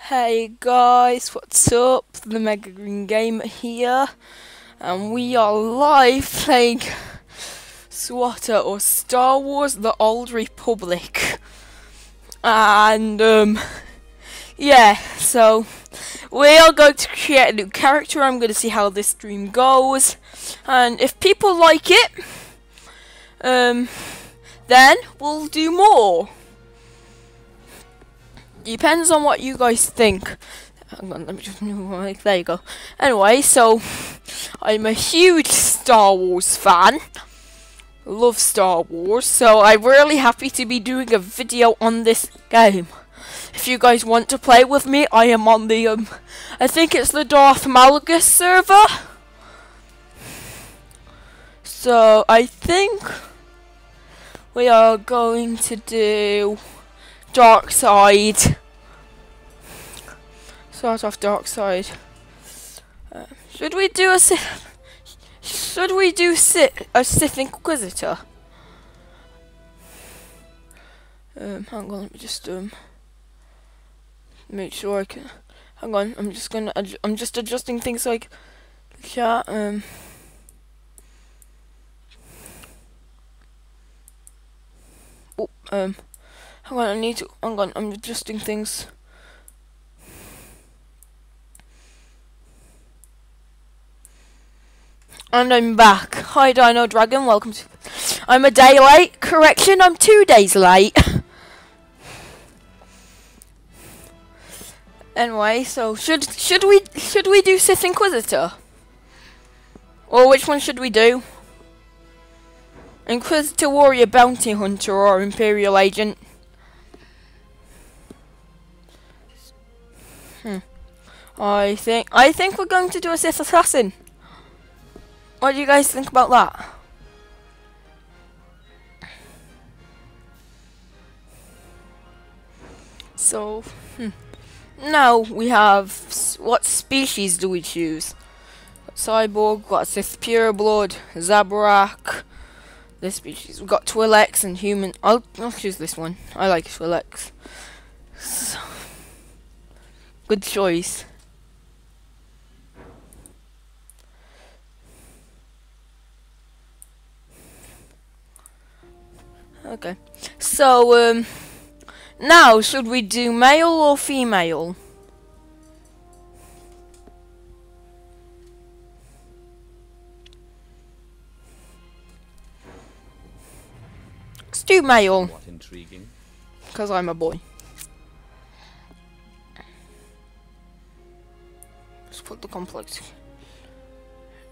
Hey guys, what's up? The Mega Green Gamer here, and we are live playing SWATA or Star Wars: The Old Republic. And yeah, so we are going to create a new character. I'm going to see how this stream goes, and if people like it, then we'll do more. Depends on what you guys think. Hang on, let me just there you go. Anyway, so I'm a huge Star Wars fan. Love Star Wars, so I'm really happy to be doing a video on this game. If you guys want to play with me, I am on the I think it's the Darth Malgus server. So I think we are going to do Dark Side. Start off Dark Side. Should we do a Sith Inquisitor? Hang on, let me just make sure I can. Hang on, I'm just adjusting things like chat. Hang on, hang on, I'm adjusting things. And I'm back. Hi Dino Dragon, welcome to... I'm a day late. Correction, I'm 2 days late. Anyway, so should we do Sith Inquisitor? Or which one should we do? Inquisitor, Warrior, Bounty Hunter, or Imperial Agent? I think we're going to do a Sith Assassin. What do you guys think about that? So, now we have, what species do we choose? Got Cyborg, got Sith Pureblood, Zabrak. This species, we've got Twi'leks and human. I'll choose this one. I like Twi'leks. So, good choice. Okay, so now should we do male or female? Let's do male. What intriguing. Because I'm a boy. Let's put the complex.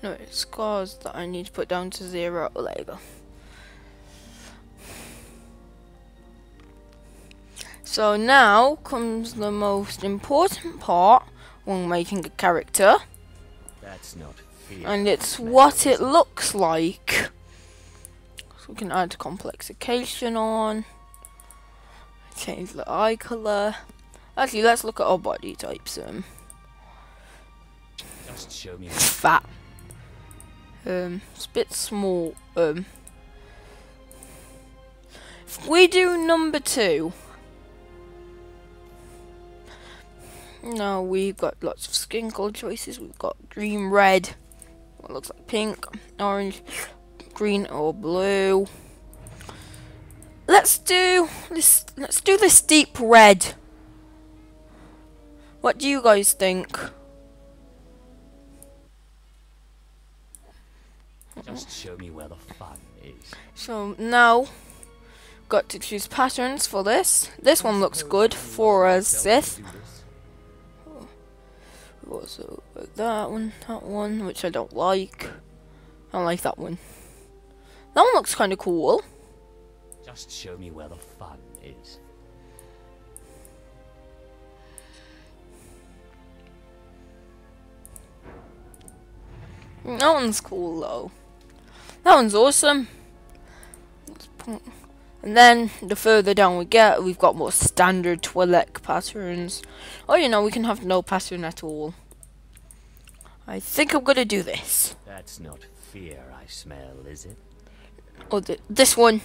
No, it's scars that I need to put down to 0. Oh, there you go. So now comes the most important part when making a character. That's not fair. And it's what it looks like. So we can add complexification on. Change the eye color. Actually, let's look at our body types. Just show me. Fat. It's a bit small. If we do number 2. No, we've got lots of skin color choices. We've got green, red, what looks like pink, orange, green, or blue. Let's do this. Let's do this deep red. What do you guys think? Just show me where the fun is. So now, got to choose patterns for this. This one looks good for a Sith. Also that one, which I don't like. I don't like that one. That one looks kind of cool. Just show me where the fun is. That one's cool though. That one's awesome. And then the further down we get, we've got more standard Twi'lek patterns. Or you know, we can have no pattern at all. I think I'm gonna do this. That's not fear I smell, is it? Oh, this one.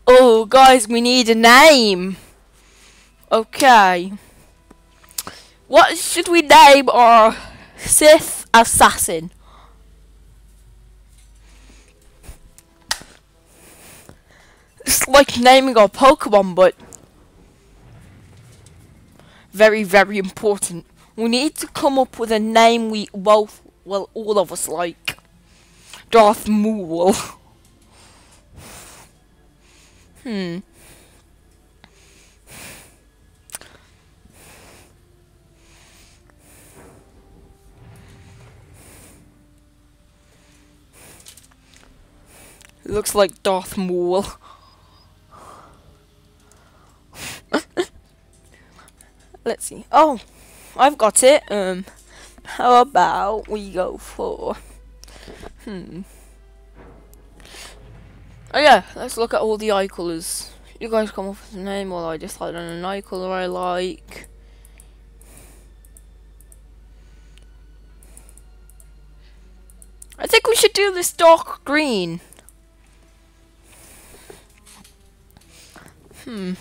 Oh, guys, we need a name. Okay. What should we name our Sith assassin? It's like naming our Pokemon, but very, very important. We need to come up with a name we both, well, all of us like. Darth Maul. Looks like Darth Maul. Let's see. Oh, I've got it. How about we go for... Oh yeah, let's look at all the eye colours. You guys come up with a name while I decide on an eye colour I like. I think we should do this dark green. You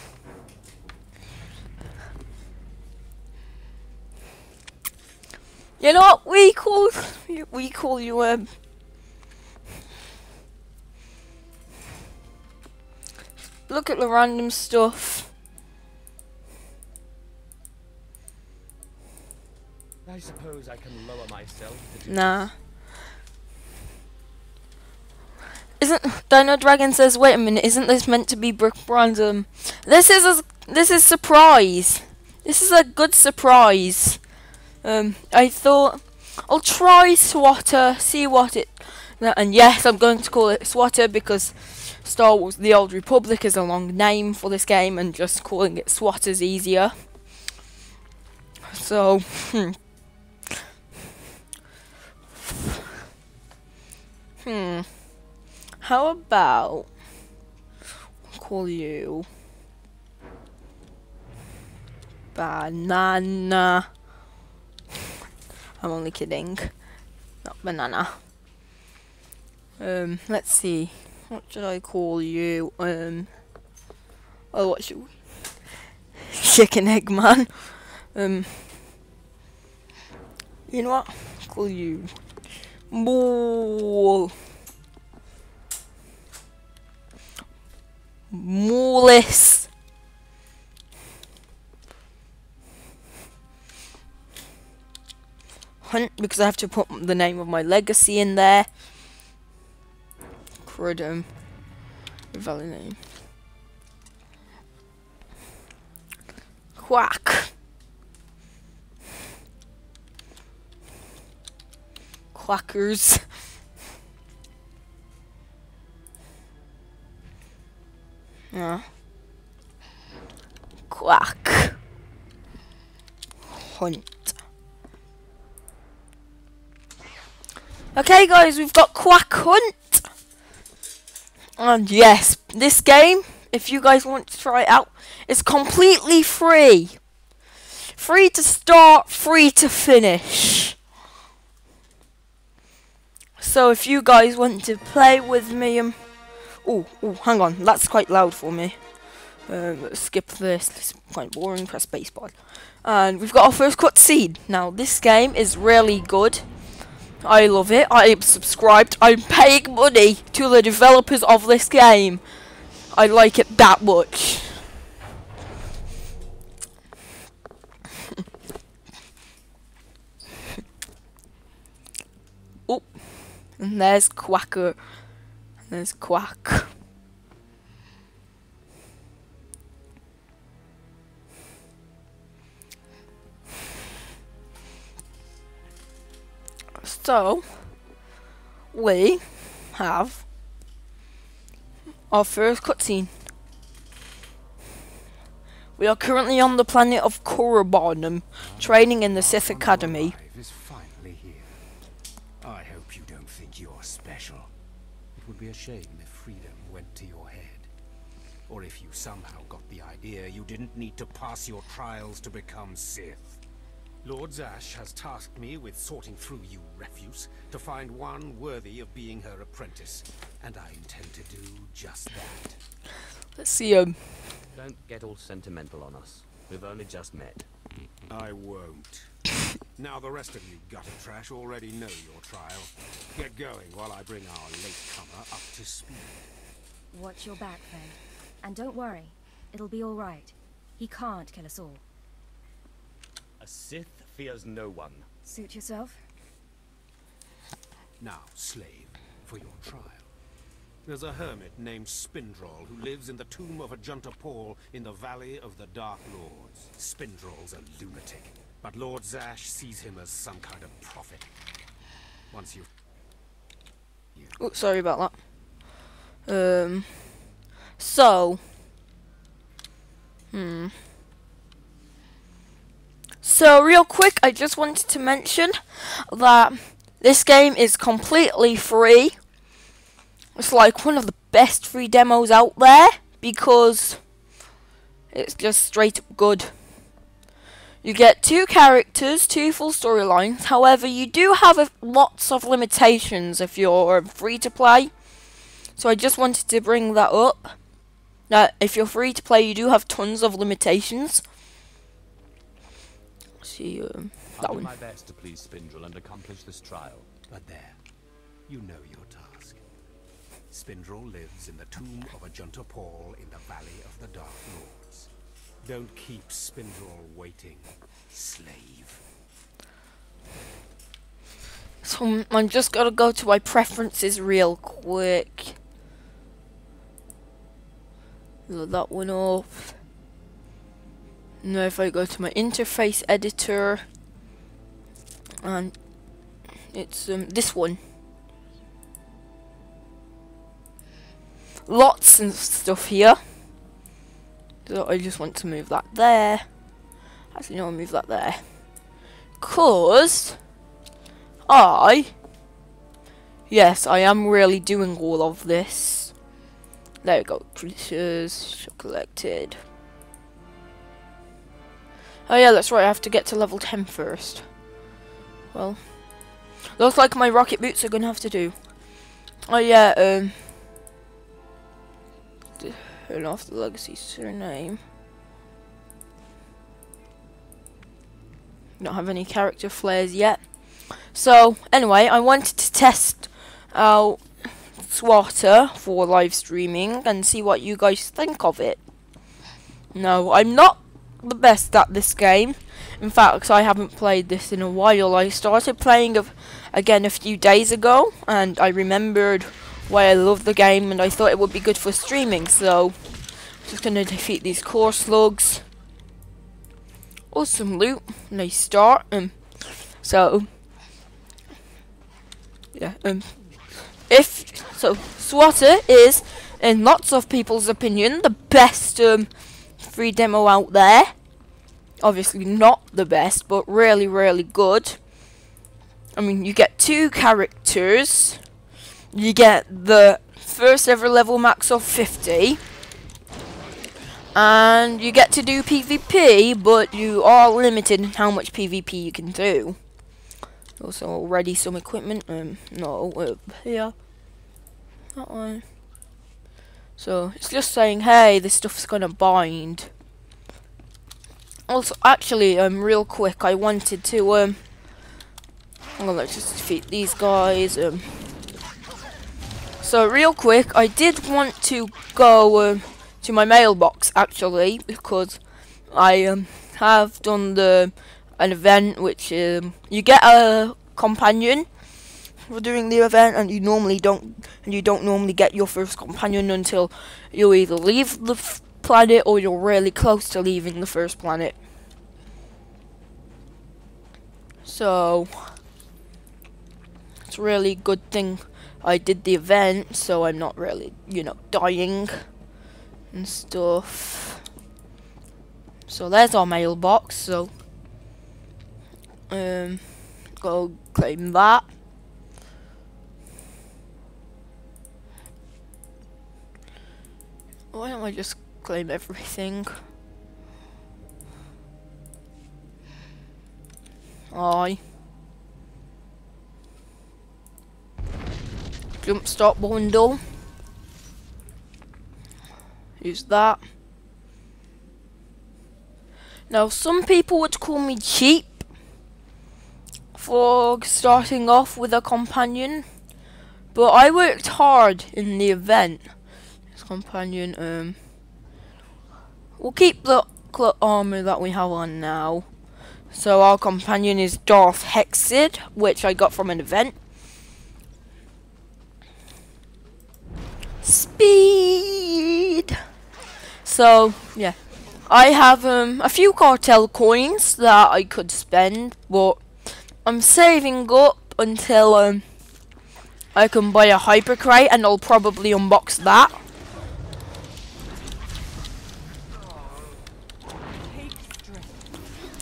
know what? We call you look at the random stuff. I suppose I can lower myself to do Nah. Isn't Dino Dragon says, wait a minute, isn't this meant to be Brick Brandom? This is surprise. This is a good surprise. I thought I'll try Swatter, see what it, and yes, I'm going to call it Swatter because Star Wars The Old Republic is a long name for this game and just calling it SWAT is easier. So, how about call you Banana? I'm only kidding. Not banana. Let's see. What should I call you? Oh, what should we? Chicken Egg Man. You know what? Call you Maul. Maulis. Hunt, because I have to put the name of my legacy in there. Crudum. Valid name. Quack. Quackers. Yeah. Quack. Hunt. Okay guys, we've got Quack Hunt. And yes, this game, if you guys want to try it out, is completely free. Free to start, free to finish. So if you guys want to play with me, oh, hang on, that's quite loud for me. Let's skip this, it's quite boring, press spacebar. And we've got our first cutscene. Now, this game is really good. I love it. I am subscribed. I'm paying money to the developers of this game. I like it that much. Oh, and there's Quacker. There's Quack. So, we have our first cutscene. We are currently on the planet of Korriban, training in the Sith Academy. Is finally here. I hope you don't think you're special. It would be a shame if freedom Went to your head. Or if you somehow got the idea you didn't need to pass your trials to become Sith. Lord Zash has tasked me with sorting through you refuse to find one worthy of being her apprentice, and I intend to do just that. Let's see Don't get all sentimental on us. We've only just met. I won't. Now the rest of you gutter trash already know your trial. Get going while I bring our latecomer up to speed. Watch your back, Faye. And don't worry, it'll be all right. He can't kill us all. A Sith fears no one. Suit yourself? Now, slave, for your trial. There's a hermit named Spindrol who lives in the tomb of Ajunta Paul in the Valley of the Dark Lords. Spindrol's a lunatic, but Lord Zash sees him as some kind of prophet. Once you've... Oh, sorry about that. So real quick, I just wanted to mention that this game is completely free. It's like one of the best free demos out there because it's just straight up good. You get 2 characters, 2 full storylines. However, you do have lots of limitations if you're free to play. So I just wanted to bring that up. That if you're free to play, you do have tons of limitations. See, I'll that do one. my best to please Spindrel and accomplish this trial. But there, you know your task. Spindrel lives in the tomb of Ajunta Paul in the Valley of the Dark Lords. Don't keep Spindrel waiting, slave. So I'm just gonna go to my preferences real quick. Load that one up. Now if I go to my interface editor, and it's this one. Lots of stuff here. So I just want to move that there. Actually no, I'll move that there. 'Cause yes, I am really doing all of this. There we go. Creatures collected. Oh yeah, that's right, I have to get to level 10 first. Well, looks like my rocket boots are gonna have to do. Oh yeah, turn off the legacy surname. Don't have any character flares yet. So, anyway, I wanted to test out SWATer for live streaming and see what you guys think of it. No, I'm not the best at this game. In fact, I haven't played this in a while. I started playing again a few days ago, and I remembered why I love the game, and I thought it would be good for streaming. So, just gonna defeat these core slugs. Awesome loot. Nice start. So, yeah. SWATer is, in lots of people's opinion, the best free demo out there. Obviously not the best, but really, really good. I mean, you get 2 characters. You get the first ever level max of 50. And you get to do PvP, but you are limited in how much PvP you can do. Also, already some equipment. Here. That one. So, it's just saying, hey, this stuff's gonna bind. Also, actually, real quick, I wanted to, well, let's just defeat these guys, So, real quick, I did want to go, to my mailbox, actually, because I, have done an event, which, you get a companion for doing the event, and you don't normally get your first companion until you either leave the planet or you're really close to leaving the first planet. So it's a really good thing I did the event, so I'm not really, dying and stuff. So there's our mailbox, so go claim that. Why don't I just claim everything? Aye. Jump stop bundle. Use that. Now, some people would call me cheap for starting off with a companion, but I worked hard in the event. This companion, we'll keep the armor that we have on now. So our companion is Darth Hexid, which I got from an event. Speed! So, yeah. I have a few cartel coins that I could spend, but I'm saving up until I can buy a hypercrate, and I'll probably unbox that.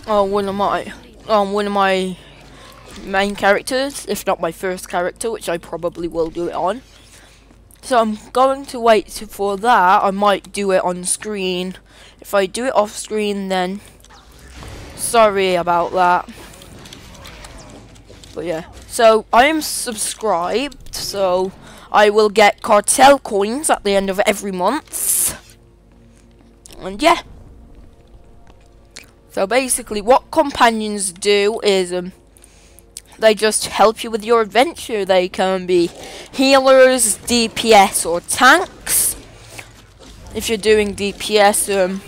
One of my main characters, if not my first character, which I probably will do it on. So I'm going to wait for that. I might do it on screen. If I do it off screen, then sorry about that. But yeah, so I am subscribed, so I will get cartel coins at the end of every month. And yeah. So basically what companions do is they just help you with your adventure. They can be healers, DPS or tanks. If you're doing DPS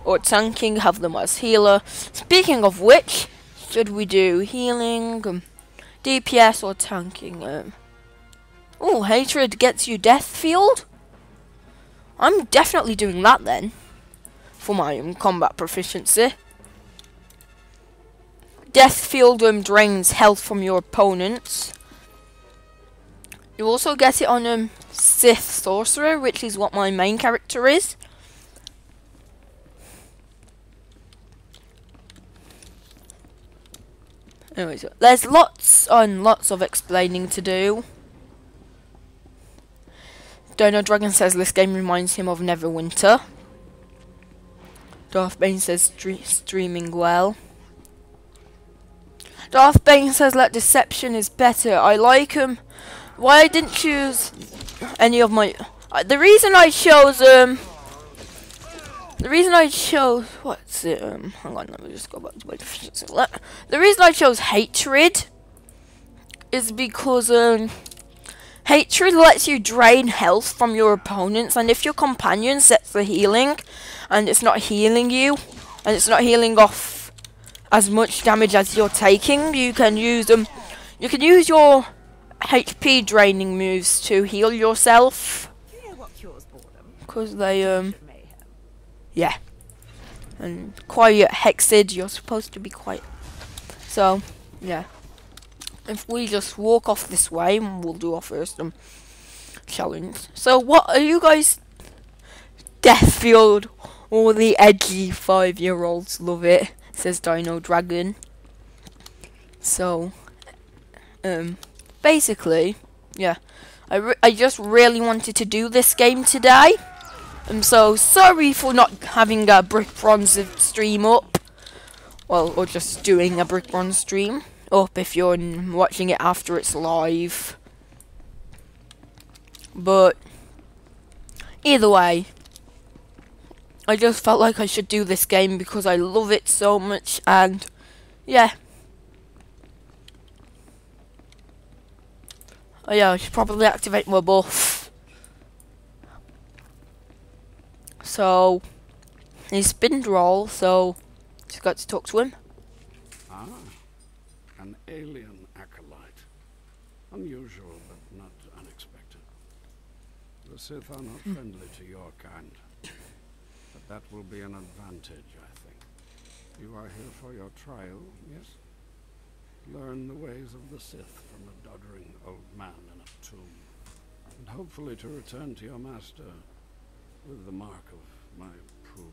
or tanking, have them as healer. Speaking of which, should we do healing, DPS or tanking? Oh, hatred gets you death field? I'm definitely doing that then, for my combat proficiency. Death field drains health from your opponents. You also get it on Sith Sorcerer, which is what my main character is. Anyways, there's lots and lots of explaining to do. Dino Dragon says this game reminds him of Neverwinter. Darth Bane says streaming well. Darth Bane says that deception is better. I like him. Why I didn't choose any of my... the reason I chose... what's it? Hang on, let me just go back to my proficiency. The reason I chose Hatred is because Hatred lets you drain health from your opponents, and if your companion sets the healing and it's not healing you, and it's not healing off as much damage as you're taking, you can use your HP draining moves to heal yourself. Because they yeah. And quiet Hexid, you're supposed to be quiet. So, yeah. If we just walk off this way, we'll do our first challenge. So what are you guys? Deathfield, all the edgy 5-year-olds love it, says Dino Dragon. So, basically, yeah, I just really wanted to do this game today. I'm so sorry for not having a Brick Bronze stream up. Well, or just doing a Brick Bronze stream up if you're watching it after it's live. But, either way, I just felt like I should do this game because I love it so much, and yeah. Oh yeah, I should probably activate my buff. So, he's Spindroll, so just got to talk to him. Ah, an alien acolyte. Unusual, but not unexpected. The Sith are not friendly to your kind. But that will be an advantage, I think. You are here for your trial, yes? Learn the ways of the Sith from a doddering old man in a tomb. And hopefully to return to your master with the mark of my approval.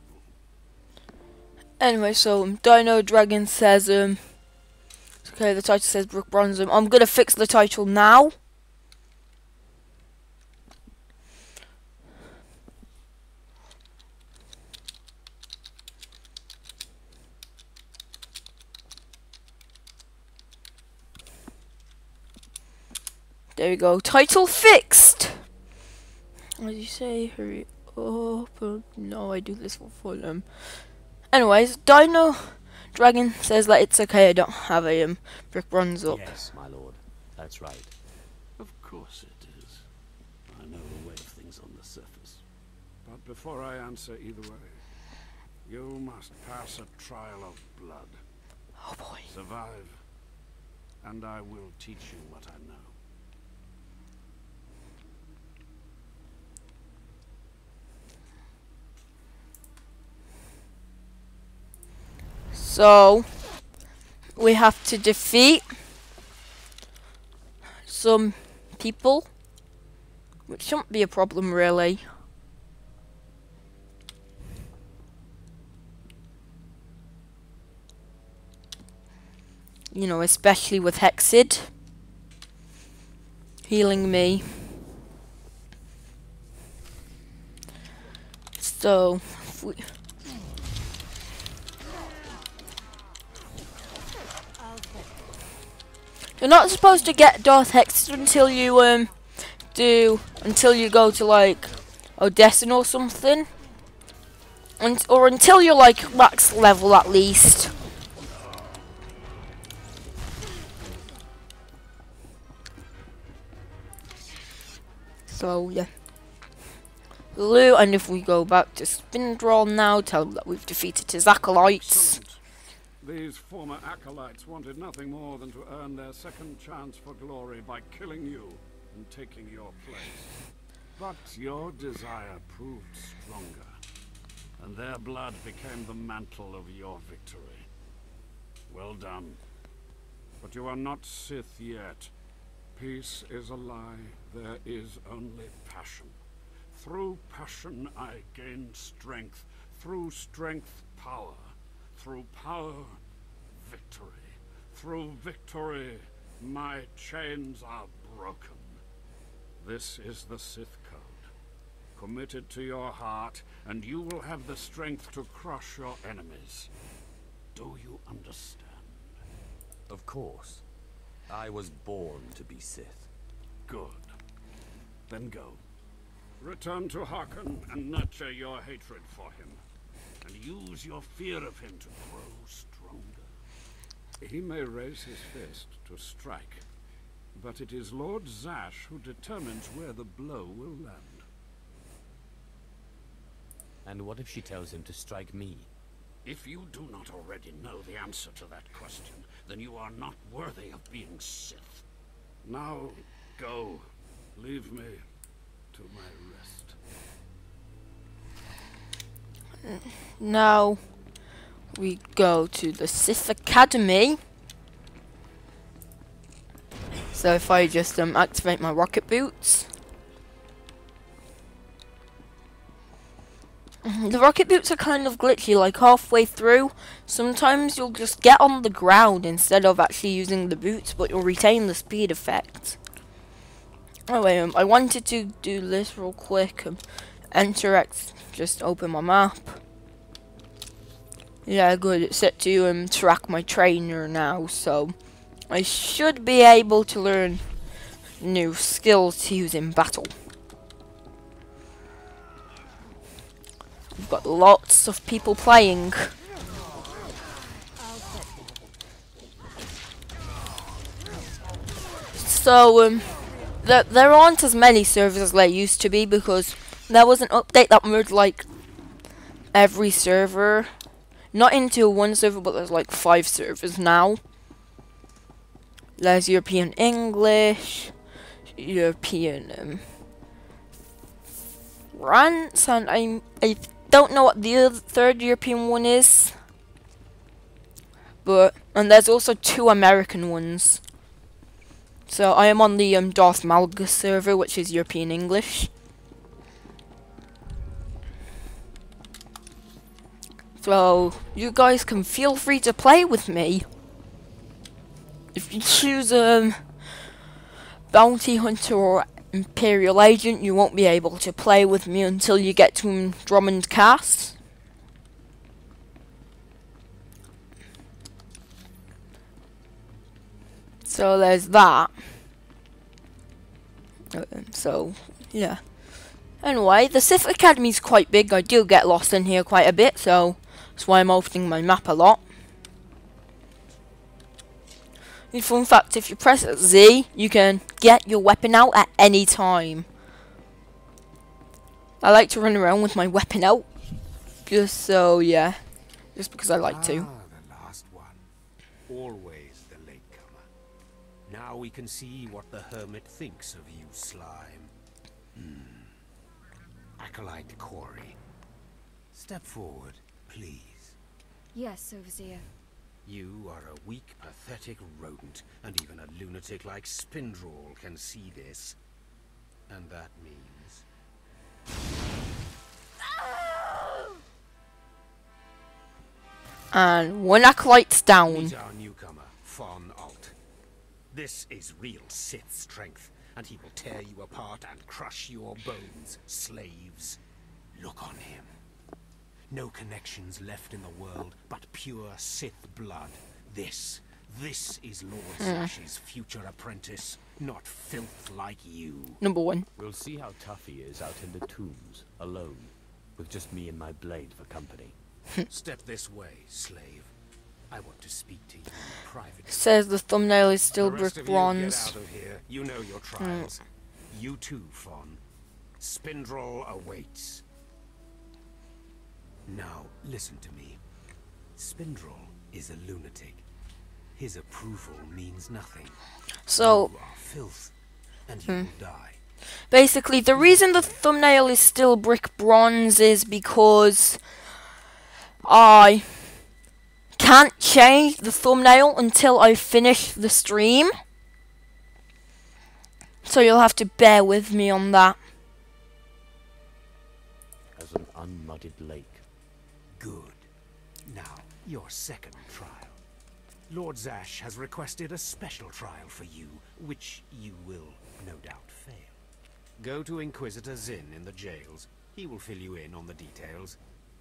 Anyway, so Dino Dragon says, okay, the title says Brook Bronze. I'm gonna fix the title now. There we go. Title fixed. What did you say? Hurry up. No, I do this for fun. Anyways, Dino Dragon says that it's okay I don't have a brick bronze up. Yes, my lord. That's right. Of course it is. I know the way of things on the surface. But before I answer either way, you must pass a trial of blood. Oh boy. Survive, and I will teach you what I know. So, we have to defeat some people, which shouldn't be a problem really. You know, especially with Hexid healing me. So, if we you're not supposed to get Darth Hexed until you go to like Odessa or something, or until you're like max level at least. So yeah, Lou, and if we go back to Spindrol now, tell them that we've defeated his acolytes. Excellent. These former acolytes wanted nothing more than to earn their second chance for glory by killing you and taking your place. But your desire proved stronger, and their blood became the mantle of your victory. Well done. But you are not Sith yet. Peace is a lie. There is only passion. Through passion I gain strength. Through strength, power. Through power, victory. Through victory, my chains are broken. This is the Sith Code. Commit it to your heart, and you will have the strength to crush your enemies. Do you understand? Of course. I was born to be Sith. Good. Then go. Return to Harkon and nurture your hatred for him. And use your fear of him to grow stronger. He may raise his fist to strike, but it is Lord Zash who determines where the blow will land. And what if she tells him to strike me? If you do not already know the answer to that question, then you are not worthy of being Sith. Now, go. Leave me to my rest. Now we go to the Sith Academy. So if I just activate my rocket boots. The rocket boots are kind of glitchy, like halfway through. Sometimes you'll just get on the ground instead of actually using the boots, but you'll retain the speed effect. Anyway, I wanted to do this real quick. Enter X, just open my map. Yeah, good, it's set to track my trainer now, so I should be able to learn new skills to use in battle. We've got lots of people playing. So, there aren't as many servers as there used to be because there was an update that moved like every server, not into one server, but there's like 5 servers now. There's European English, European France, and I don't know what the third European one is, and there's also 2 American ones. So I am on the Darth Malgus server, which is European English. So you guys can feel free to play with me. If you choose Bounty Hunter or Imperial Agent, you won't be able to play with me until you get to Drummond Cast. So there's that. So, yeah. Anyway, the Sith Academy is quite big. I do get lost in here quite a bit, so That's why I'm opening my map a lot. And fun fact, if you press Z, you can get your weapon out at any time. I like to run around with my weapon out. Just so, yeah. Just because I like to. The last one. Always the latecomer. Now we can see what the hermit thinks of you, slime. Acolyte Corey. Step forward, please. Yes, Overseer. You are a weak, pathetic rodent, and even a lunatic like Spindrel can see this. And that means... And one acolyte's down. Meet our newcomer, Von Alt. This is real Sith strength, and he will tear you apart and crush your bones, slaves. Look on him. No connections left in the world, but pure Sith blood. This is Lord Zash's future apprentice, not filth like you. Number 1. We'll see how tough he is out in the tombs, alone, with just me and my blade for company. Step this way, slave. I want to speak to you privately. Says the thumbnail is still The rest brick of you, bronze. get out of here. You know your trials. You too, Fawn. Spindrel awaits. Now, listen to me. Spindrel is a lunatic. His approval means nothing. So, You are filth, and you will die. basically, the reason the thumbnail is still brick bronze is because I can't change the thumbnail until I finish the stream. So you'll have to bear with me on that. As an unmuddied lake. Good. Now, your second trial. Lord Zash has requested a special trial for you, which you will no doubt fail. Go to Inquisitor Zinn in the jails. He will fill you in on the details,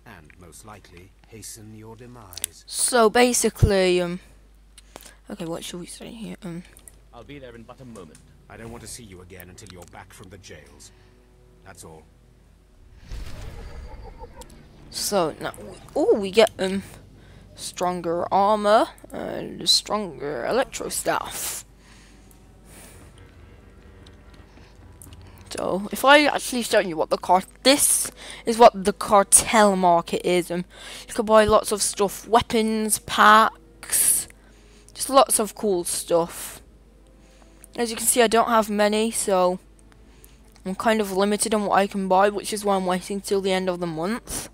and most likely hasten your demise. So basically, okay, what should we say here? I'll be there in but a moment. I don't want to see you again until you're back from the jails. That's all. So now, we get stronger armor and stronger electro staff. So if I actually show you what this is what the cartel market is. You can buy lots of stuff, weapons, packs, just lots of cool stuff. As you can see, I don't have many, so I'm kind of limited on what I can buy, which is why I'm waiting till the end of the month.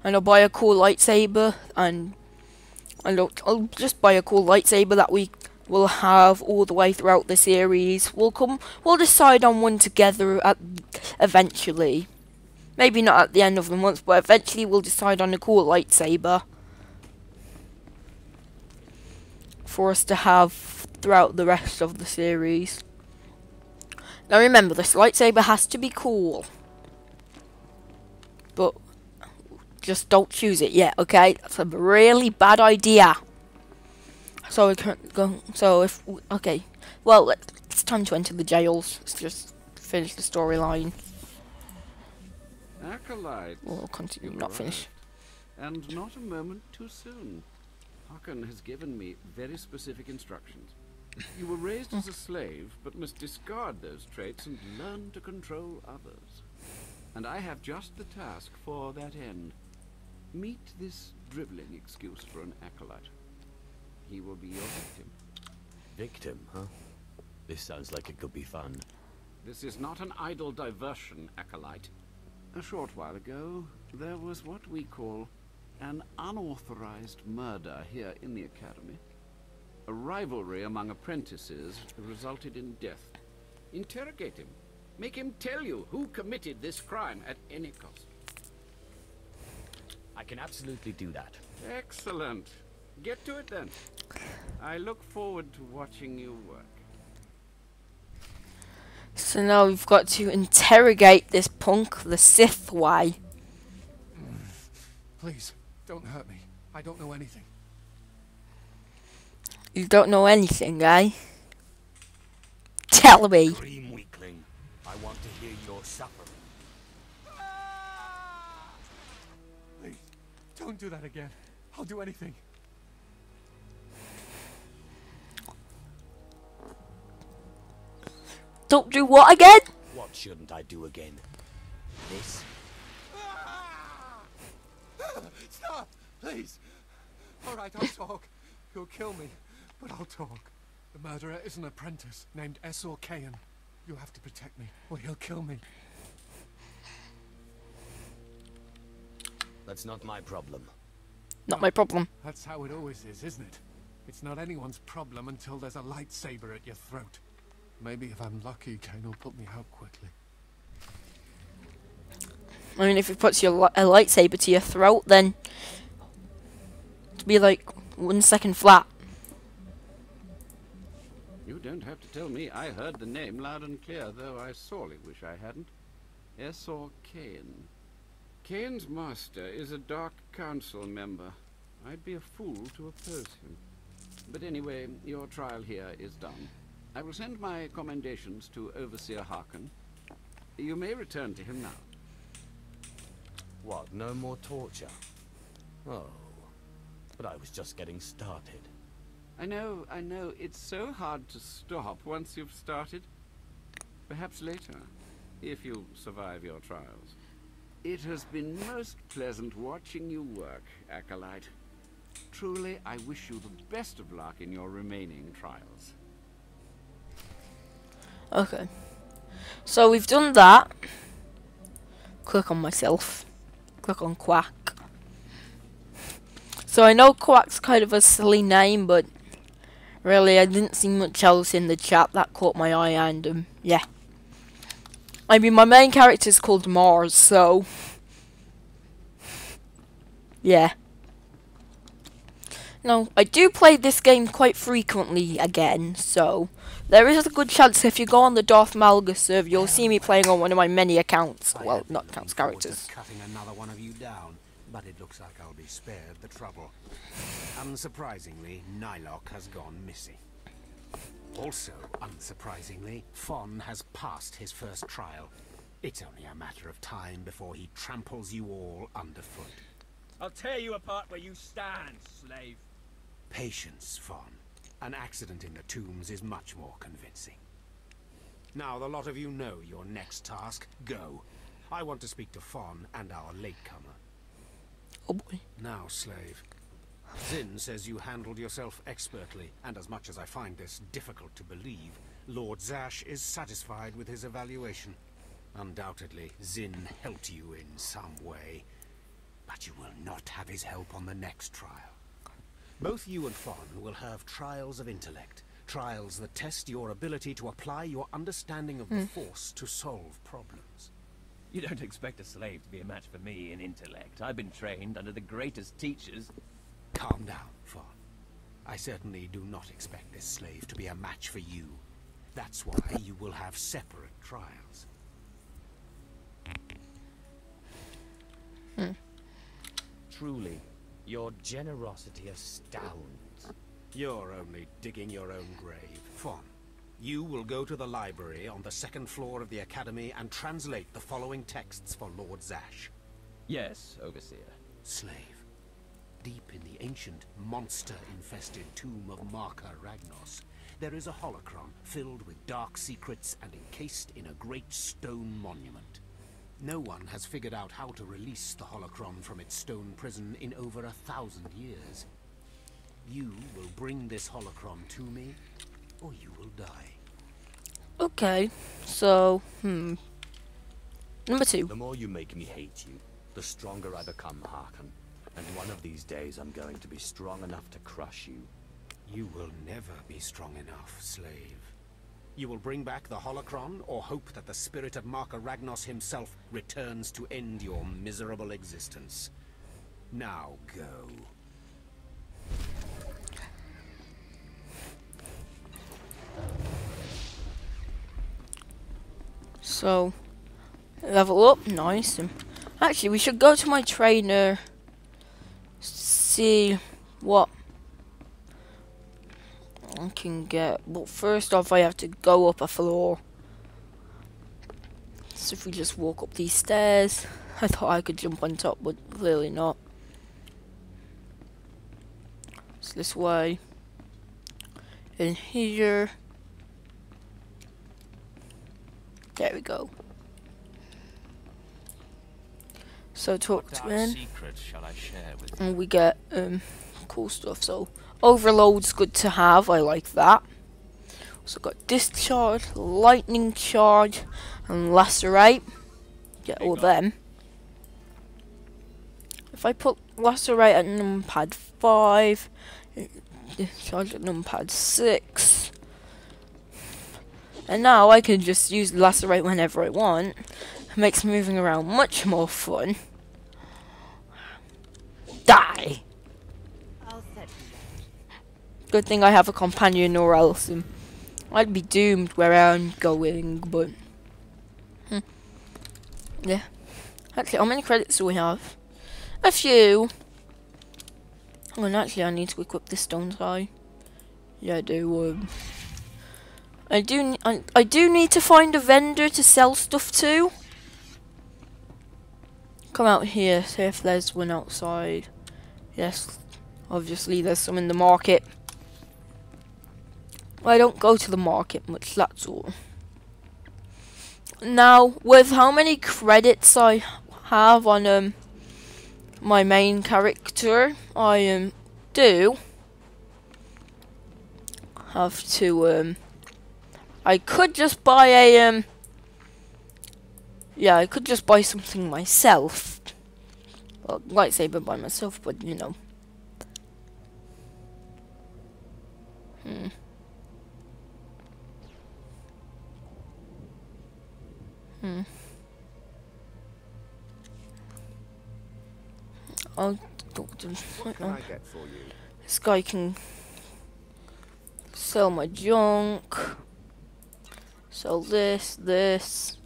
And I'll buy a cool lightsaber, and I'll just buy a cool lightsaber that we will have all the way throughout the series. We'll decide on one together eventually. Maybe not at the end of the month, but eventually we'll decide on a cool lightsaber for us to have throughout the rest of the series. Now remember, this lightsaber has to be cool. But just don't choose it yet, okay? That's a really bad idea. So we can go. Okay. Well, it's time to enter the jails. Let's just finish the storyline. Acolyte. We'll continue, not finish. And not a moment too soon. Hakan has given me very specific instructions. You were raised as a slave, but must discard those traits and learn to control others. And I have just the task for that end. Meet this dribbling excuse for an acolyte. He will be your victim. Victim, huh? This sounds like it could be fun. This is not an idle diversion, acolyte. A short while ago, there was what we call an unauthorized murder here in the academy. A rivalry among apprentices resulted in death. Interrogate him. Make him tell you who committed this crime at any cost. I can absolutely do that. Excellent. Get to it then. I look forward to watching you work. So now we've got to interrogate this punk the Sith way. Please, don't hurt me. I don't know anything. You don't know anything, eh? Tell me. Cream weakling, I want to hear your suffering. Please, Don't do that again. I'll do anything. Don't do what again? What shouldn't I do again? This? Stop! Please! Alright, I'll talk. You'll kill me, but I'll talk. The murderer is an apprentice named Essor Cain. You'll have to protect me, or he'll kill me. That's not my problem. Not my problem. That's how it always is, isn't it? It's not anyone's problem until there's a lightsaber at your throat. Maybe if I'm lucky, Cain will put me out quickly. I mean, if he puts a lightsaber to your throat, then it'll be like 1 second flat. You don't have to tell me. I heard the name loud and clear, though I sorely wish I hadn't. Essor Cain. Cain's master is a Dark Council member. I'd be a fool to oppose him. But anyway, your trial here is done. I will send my commendations to Overseer Harkon. You may return to him now. What, no more torture? Oh, but I was just getting started. I know. It's so hard to stop once you've started. Perhaps later, if you survive your trials. It has been most pleasant watching you work, Acolyte. Truly, I wish you the best of luck in your remaining trials. Okay. So we've done that. Click on myself. Click on Quack. So I know Quack's kind of a silly name, but really I didn't see much else in the chat that caught my eye, and yeah. I mean, my main character is called Mars, so yeah. Now, I do play this game quite frequently again, so there is a good chance if you go on the Darth Malgus server, you'll see me playing on one of my many accounts. Well, not accounts, characters. Cutting another one of you down, but it looks like I'll be spared the trouble. Unsurprisingly, Nylock has gone missing. Also, unsurprisingly, Fon has passed his first trial. It's only a matter of time before he tramples you all underfoot. I'll tear you apart where you stand, slave. Patience, Fon. An accident in the tombs is much more convincing. Now, the lot of you know your next task. Go. I want to speak to Fon and our latecomer. Oh boy. Now, slave. Zin says you handled yourself expertly, and as much as I find this difficult to believe, Lord Zash is satisfied with his evaluation. Undoubtedly, Zin helped you in some way, but you will not have his help on the next trial. Both you and Fon will have trials of intellect, trials that test your ability to apply your understanding of the Force to solve problems. You don't expect a slave to be a match for me in intellect. I've been trained under the greatest teachers. Calm down, Fon. I certainly do not expect this slave to be a match for you. That's why you will have separate trials. Truly, your generosity astounds. You're only digging your own grave. Fon, you will go to the library on the second floor of the Academy and translate the following texts for Lord Zash. Yes, Overseer. Slave. Deep in the ancient, monster-infested tomb of Marka Ragnos, there is a holocron filled with dark secrets and encased in a great stone monument. No one has figured out how to release the holocron from its stone prison in over 1,000 years. You will bring this holocron to me, or you will die. Okay, so, Number 2. The more you make me hate you, the stronger I become, Harkon. And one of these days I'm going to be strong enough to crush you. You will never be strong enough, slave. You will bring back the holocron, or hope that the spirit of Marka Ragnos himself returns to end your miserable existence. Now go. So, level up, nice. Actually, we should go to my trainer, see what I can get. But first off, I have to go up a floor. So if we just walk up these stairs, I thought I could jump on top, but clearly not. this way. In here. There we go. So talk to him. Secret shall I share with And we get cool stuff. So overload's good to have. I like that. So got discharge, lightning charge, and lacerate. Get all them. If I put lacerate at numpad 5, discharge at numpad 6, and now I can just use lacerate whenever I want. It makes moving around much more fun. Die! Good thing I have a companion, or else I'd be doomed where I'm going, but yeah. Actually, how many credits do we have? A few. Oh, and actually I need to equip this stone guy. Yeah, I do. I do need to find a vendor to sell stuff to. Come out here, see if there's one outside. Yes, obviously there's some in the market. I don't go to the market much, that's all. Now, with how many credits I have on my main character, I do have to I could just buy a yeah, I could just buy something myself. Well, lightsaber by myself, but you know. I'll talk to What can I get for you? this guy can sell my junk. Sell this. This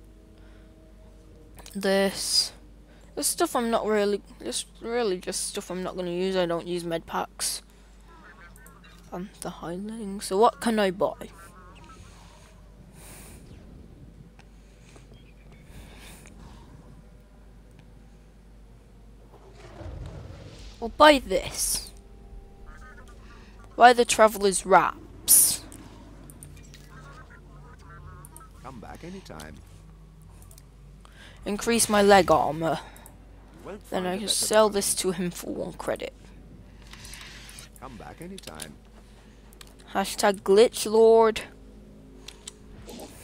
stuff I'm not really, just stuff I'm not going to use. I don't use med packs. And the highlighting. So what can I buy? I'll buy this. Buy the Traveler's Wraps. Come back anytime. Increase my leg armor. You won't Then find I a can better sell buy. this to him for 1 credit. Come back anytime. Hashtag glitch lord.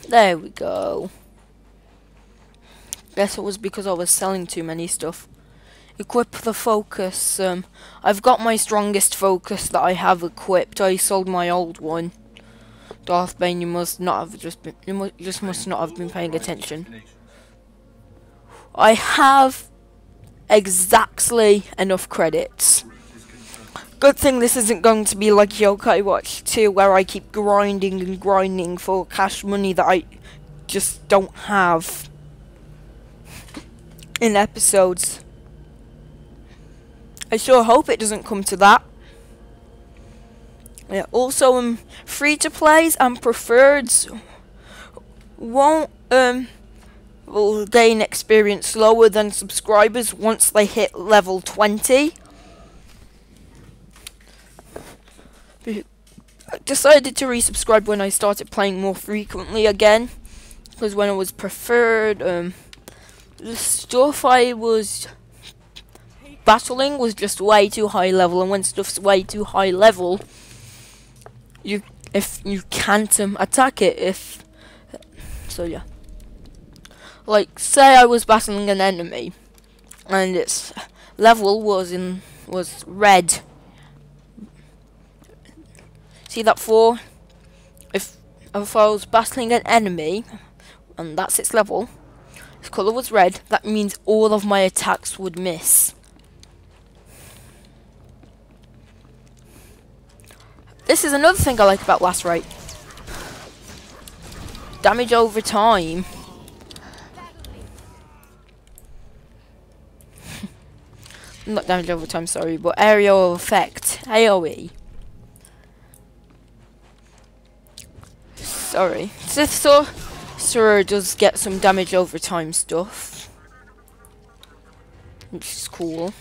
There we go. Guess it was because I was selling too many stuff. Equip the focus. I've got my strongest focus that I have equipped. I sold my old one. Darth Bane, you must not have must not have been paying attention. I have exactly enough credits. Good thing this isn't going to be like Yokai Watch 2, where I keep grinding and grinding for cash money that I just don't have in episodes. I sure hope it doesn't come to that. Yeah, also, free-to-plays and preferreds won't will gain experience slower than subscribers once they hit level 20. I decided to resubscribe when I started playing more frequently again, because when I was preferred, the stuff I was battling was just way too high level, and when stuff's way too high level, if you can't attack it. So yeah, like say I was battling an enemy and its level was red. See that 4? If I was battling an enemy and that's its level, its colour was red, that means all of my attacks would miss. This is another thing I like about Lacerate. Damage over time. Not damage over time, sorry, but aerial effect. AoE. Sorry. Sith Sorcerer does get some damage over time stuff, which is cool.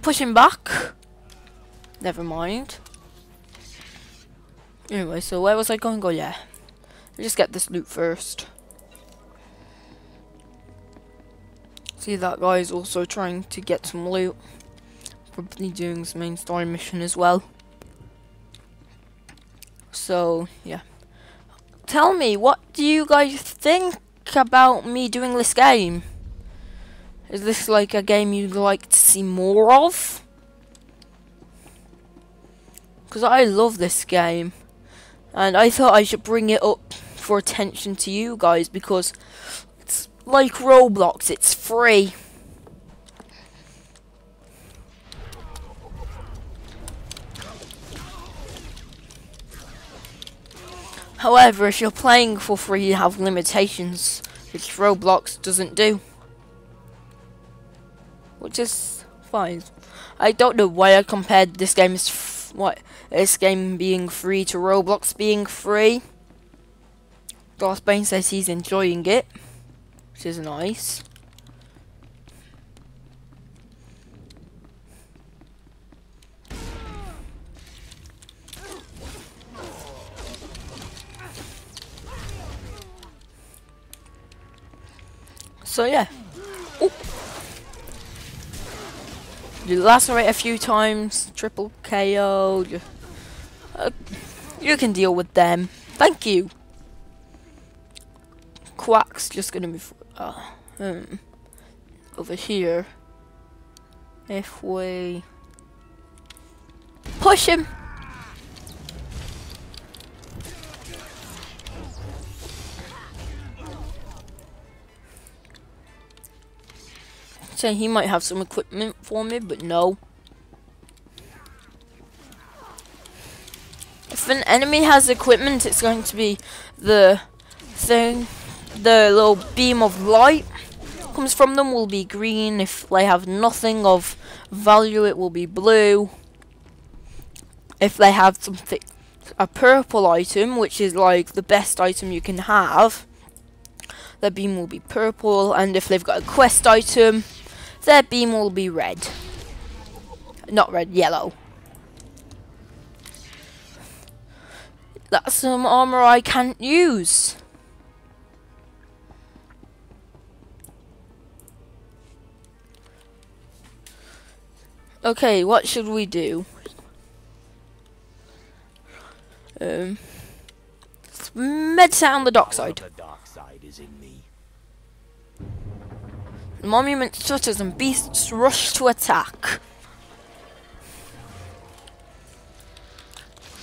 pushing back. Never mind. Anyway, so where was I going to go? Yeah. Let's just get this loot first. See, that guy is also trying to get some loot. Probably doing his main story mission as well. So, yeah. Tell me, what do you guys think about me doing this game? Is this like a game you'd like to see more of? Because I love this game. And I thought I should bring it up for attention to you guys because it's like Roblox, it's free. However, if you're playing for free, you have limitations, which Roblox doesn't do. Which is fine. I don't know why I compared this game this game being free to Roblox being free. Darthbane says he's enjoying it, which is nice. So yeah. Ooh. You lacerate a few times, triple KO. You can deal with them. Thank you. Quack's just gonna move over here. If we push him. So he might have some equipment for me, but no. If an enemy has equipment, it's going to be the thing, the little beam of light comes from them will be green. If they have nothing of value, it will be blue. If they have something, a purple item, which is like the best item you can have, their beam will be purple. And if they've got a quest item, their beam will be red. Not red, yellow. That's some armor I can't use. Okay, what should we do? Med set on the dark side. The dark side is in me. The monument shutters and beasts rush to attack.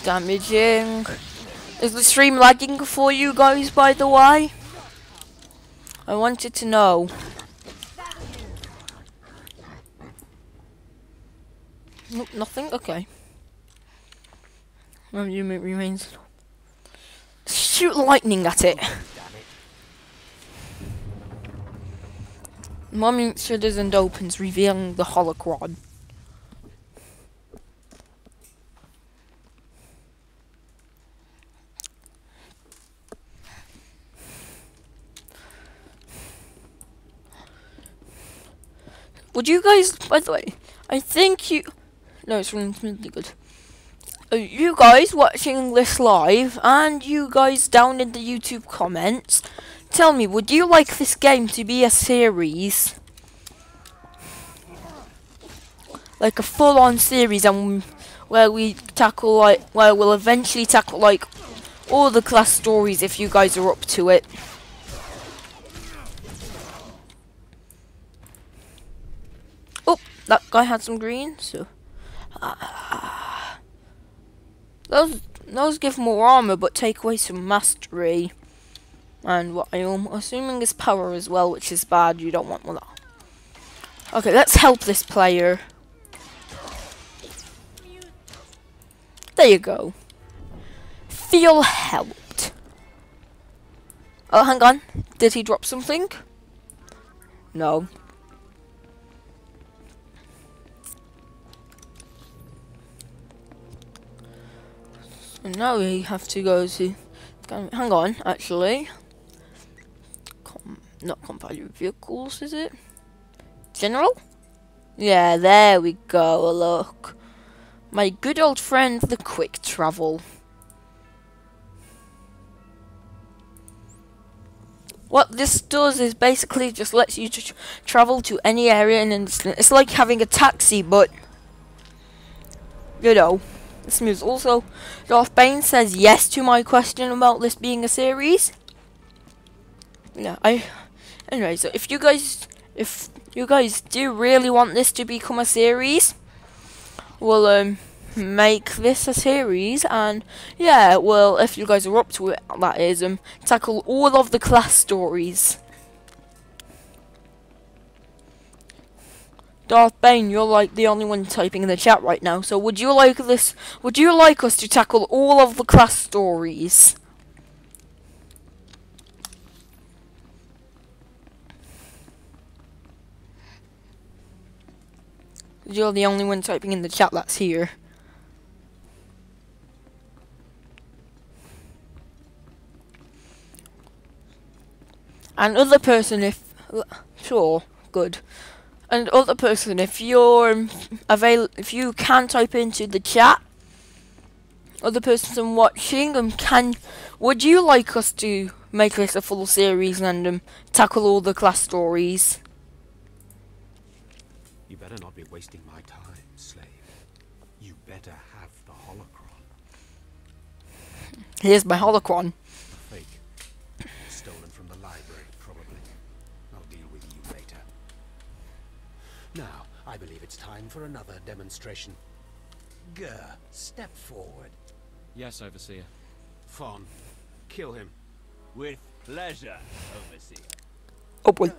Damaging. Is the stream lagging for you guys, by the way? I wanted to know. Nope, nothing? Okay. Monument remains. Shoot lightning at it. Monument shudders and opens, revealing the holocron. Would you guys, by the way, I think you... No, it's really good. You guys watching this live, and you guys down in the YouTube comments, tell me, would you like this game to be a series? Like a full-on series, and where we tackle, like, where we'll eventually tackle, like, all the class stories if you guys are up to it. Oh, that guy had some green, so... Those give more armor, but take away some mastery. And what I'm assuming is power as well, which is bad. You don't want that. Okay, let's help this player. There you go. Feel helped. Oh, hang on. Did he drop something? No. So now we have to go to... Hang on, actually. Not compatible vehicles, is it? General? Yeah, there we go, look. My good old friend, the quick travel. What this does is basically just lets you travel to any area in an instant. It's like having a taxi, but, you know, this moves. Also, Darth Bane says yes to my question about this being a series. Yeah, anyway, so if you guys do really want this to become a series, we'll make this a series, and yeah, well, if you guys are up to it, that is tackle all of the class stories. Darth Bane, you're like the only one typing in the chat right now, so would you like us to tackle all of the class stories? You're the only one typing in the chat that's here. And other person, sure, good. And other person, if you're if you can type into the chat, other person watching, would you like us to make this a full series and tackle all the class stories? You better not be wasting my time, slave. You better have the holocron. Here's my holocron. Fake. Stolen from the library, probably. I'll deal with you later. Now, I believe it's time for another demonstration. Gur, step forward. Yes, Overseer. Fawn, kill him. With pleasure, Overseer. Oh boy.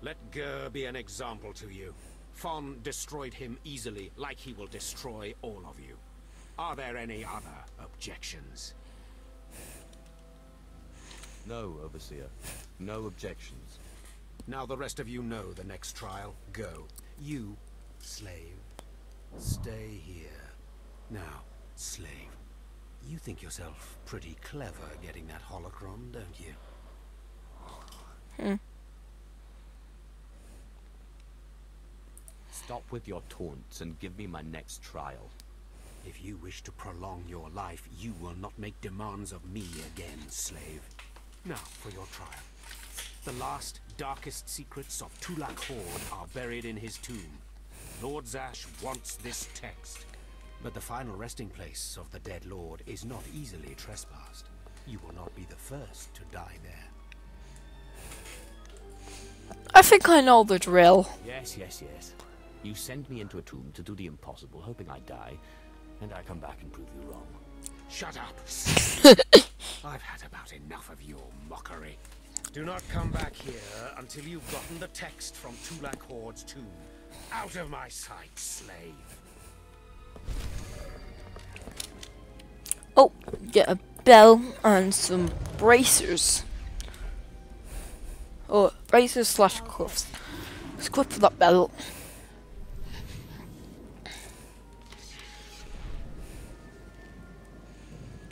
Let Gur be an example to you. Fawn destroyed him easily, like he will destroy all of you. Are there any other objections? No, Overseer. No objections. Now the rest of you know the next trial. Go. You, slave, stay here. Now, slave, you think yourself pretty clever getting that holocron, don't you? Stop with your taunts and give me my next trial. If you wish to prolong your life, you will not make demands of me again, slave. Now, for your trial. The last, darkest secrets of Tulak Horde are buried in his tomb. Lord Zash wants this text. But the final resting place of the dead lord is not easily trespassed. You will not be the first to die there. I think I know the drill. Yes, yes, yes. You send me into a tomb to do the impossible, hoping I die, and I come back and prove you wrong. Shut up! I've had about enough of your mockery. Do not come back here until you've gotten the text from Tulak Horde's tomb. Out of my sight, slave! Oh, get a bell and some bracers. Oh, bracers / cuffs. Let's equip that belt.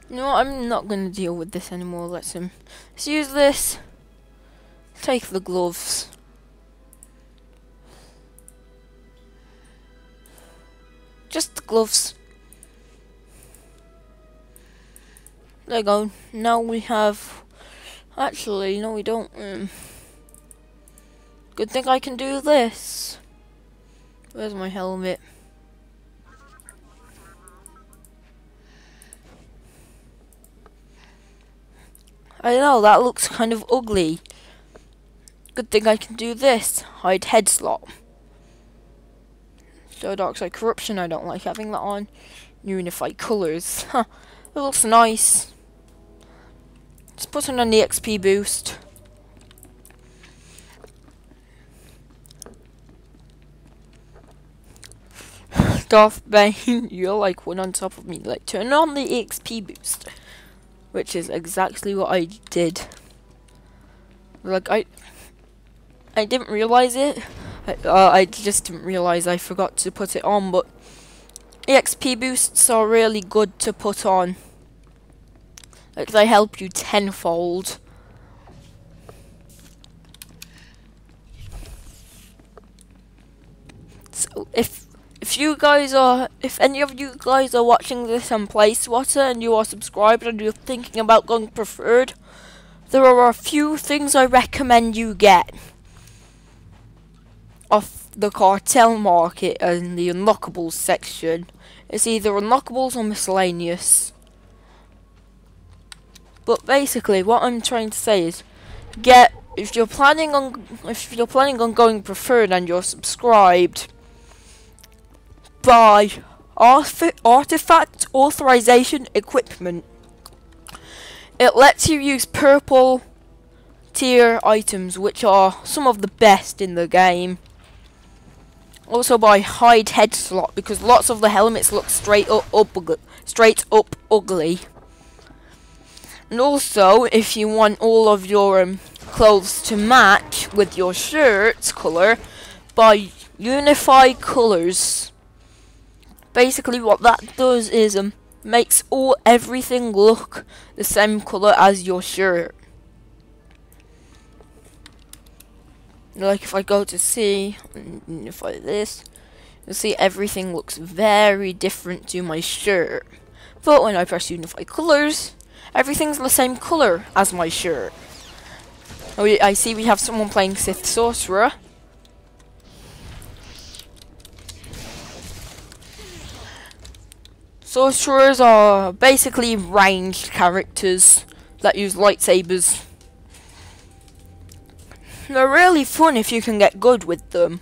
You know what, I'm not going to deal with this anymore. Let's use this. Take the gloves. Just the gloves. There you go. Now we have... Actually, no we don't. Good thing I can do this. Where's my helmet? I know, that looks kind of ugly. Good thing I can do this. Hide head slot. So Darkside Corruption, I don't like having that on. Unified colours. Huh, it looks nice. Just put on the XP boost. Darth Bane, you're like one on top of me. Like, turn on the XP boost. Which is exactly what I did. Like, I didn't realize it. I just didn't realize I forgot to put it on, but EXP boosts are really good to put on. Like they help you tenfold. So if any of you guys are watching this on PlaySwatter and you are subscribed and you're thinking about going preferred, there are a few things I recommend you get off the cartel market in the unlockables section. It's either unlockables or miscellaneous. But basically what I'm trying to say is if you're planning on going preferred and you're subscribed, buy artifact authorization equipment. It lets you use purple tier items, which are some of the best in the game. Also buy hide head slot, because lots of the helmets look straight up ugly. And also, if you want all of your clothes to match with your shirt's colour, buy unify colours. Basically what that does is makes everything look the same colour as your shirt. Like if I go to see, unify this, you'll see everything looks very different to my shirt. But when I press unify colours, everything's the same colour as my shirt. Oh, I see we have someone playing Sith Sorcerer. Sorcerers are basically ranged characters that use lightsabers. They're really fun if you can get good with them.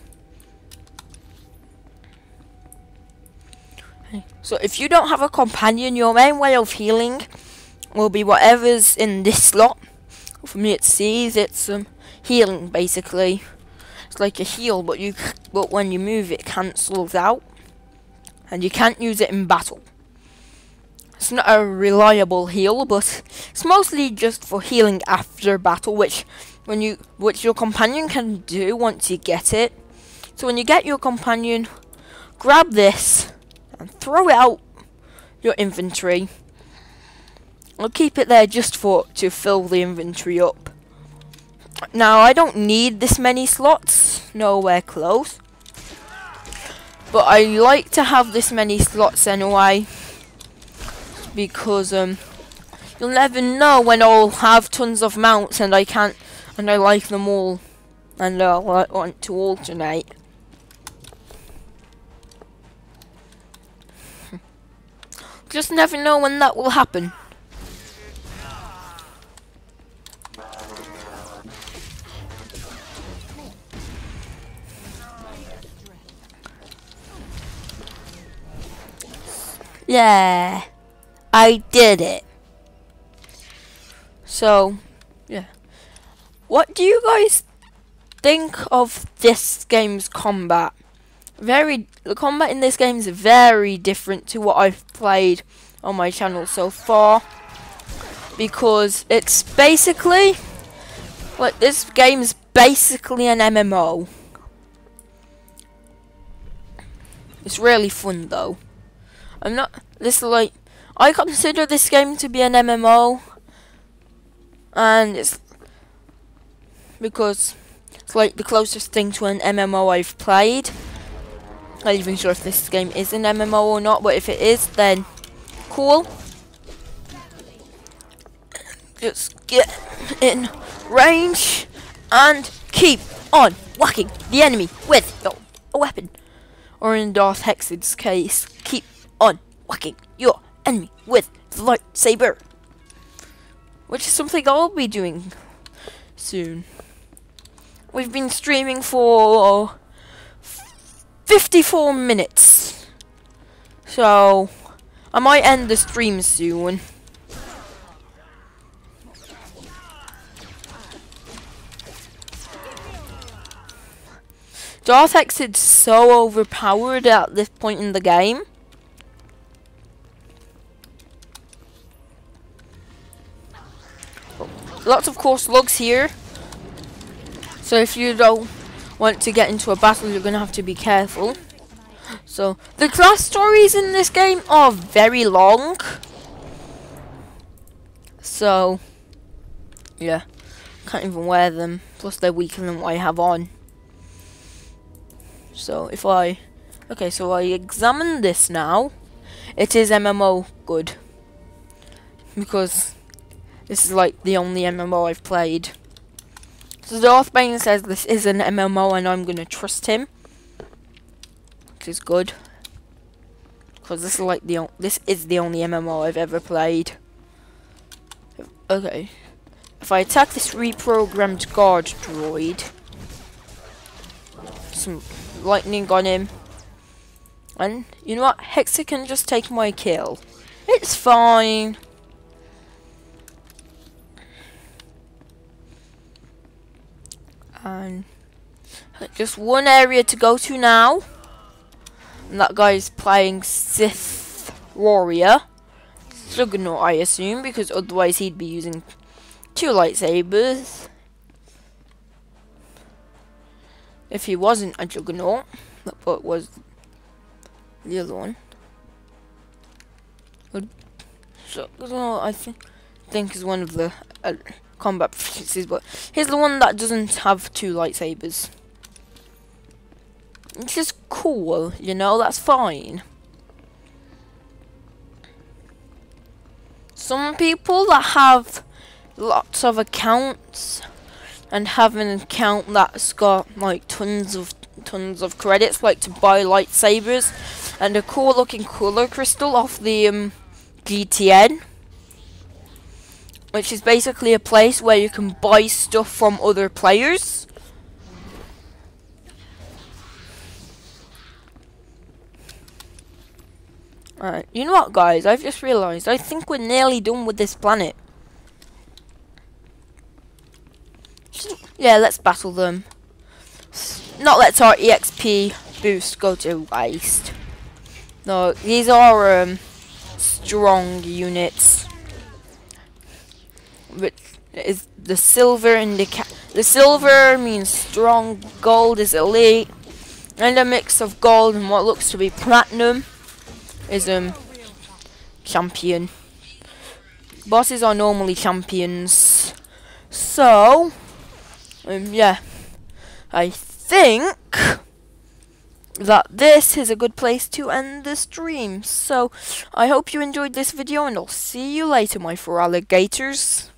So if you don't have a companion, your main way of healing will be whatever's in this slot. For me it's C's, it's healing basically. It's like a heal, but when you move it cancels out. And you can't use it in battle. It's not a reliable heal, but it's mostly just for healing after battle, which your companion can do once you get it. So when you get your companion, grab this and throw it out your inventory. I'll keep it there just to fill the inventory up. Now I don't need this many slots, nowhere close. But I like to have this many slots anyway, because you'll never know when I'll have tons of mounts and I like them all and I want to alternate. Just never know when that will happen. Yeah, I did it. So, yeah. What do you guys think of this game's combat? The combat in this game is very different to what I've played on my channel so far, because it's basically like this game's basically an MMO. It's really fun though. I consider this game to be an MMO, and it's because it's like the closest thing to an MMO I've played. I'm not even sure if this game is an MMO or not, but if it is, then cool. Just get in range and keep on whacking the enemy with a weapon. Or in Darth Hexid's case, keep on whacking your enemy with the lightsaber. Which is something I'll be doing soon. We've been streaming for 54 minutes. So, I might end the stream soon. Darth Hexid's so overpowered at this point in the game. Lots of course slugs here. So if you don't want to get into a battle, you're going to have to be careful. So, the class stories in this game are very long. So, yeah, can't even wear them. Plus they're weaker than what I have on. So if I, okay, so I examine this now. It is MMO good. Because this is like the only MMO I've played. So Darthbane says this is an MMO and I'm gonna trust him. Which is good. Because this is like this is the only MMO I've ever played. Okay. If I attack this reprogrammed guard droid, some lightning on him, and you know what? Hexa can just take my kill. It's fine. And just one area to go to now. And that guy's playing Sith Warrior. Juggernaut, I assume, because otherwise he'd be using 2 lightsabers. If he wasn't a Juggernaut, but was the other one. Juggernaut, I think is one of the combat proficiencies, but he's the one that doesn't have 2 lightsabers. Which is cool, you know, that's fine. Some people that have lots of accounts and have an account that's got like tons of credits, like to buy lightsabers and a cool looking color crystal off the GTN, which is basically a place where you can buy stuff from other players. Alright, you know what guys, I've just realised, I think we're nearly done with this planet. Yeah, let's battle them. Not let our EXP boost go to waste. No, these are strong units. But is the silver the silver means strong, gold is elite, and a mix of gold and what looks to be platinum is champion. Bosses are normally champions. So yeah, I think that this is a good place to end the stream. So I hope you enjoyed this video and I'll see you later, my 4 alligators.